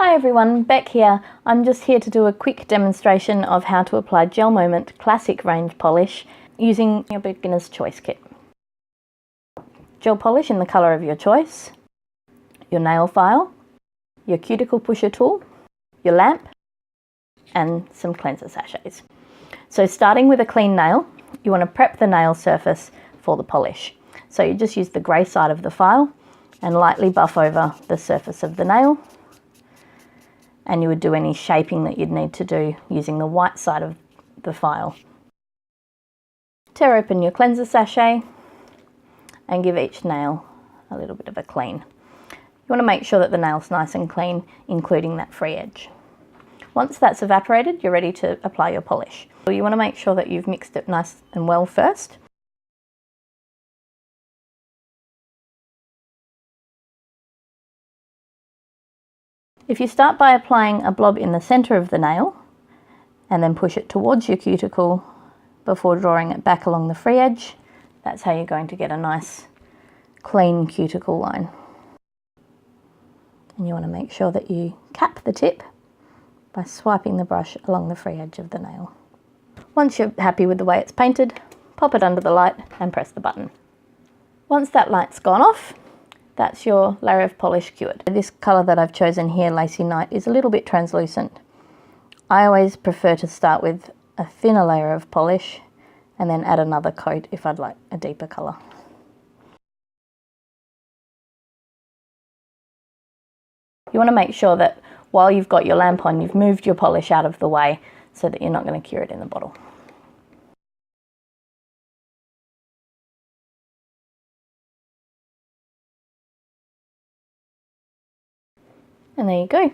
Hi everyone, Beck here. I'm just here to do a quick demonstration of how to apply GelMoment Classic Range Polish using your beginner's choice kit. Gel polish in the colour of your choice, your nail file, your cuticle pusher tool, your lamp, and some cleanser sachets. So starting with a clean nail, you want to prep the nail surface for the polish. So you just use the grey side of the file and lightly buff over the surface of the nail. And you would do any shaping that you'd need to do using the white side of the file. Tear open your cleanser sachet and give each nail a little bit of a clean. You want to make sure that the nail's nice and clean, including that free edge. Once that's evaporated, you're ready to apply your polish. So you want to make sure that you've mixed it nice and well first. If you start by applying a blob in the centre of the nail and then push it towards your cuticle before drawing it back along the free edge, that's how you're going to get a nice clean cuticle line. And you want to make sure that you cap the tip by swiping the brush along the free edge of the nail. Once you're happy with the way it's painted, pop it under the light and press the button. Once that light's gone off, that's your layer of polish cured. This colour that I've chosen here, Lacy Night, is a little bit translucent. I always prefer to start with a thinner layer of polish and then add another coat if I'd like a deeper colour. You want to make sure that while you've got your lamp on, you've moved your polish out of the way so that you're not going to cure it in the bottle. And there you go.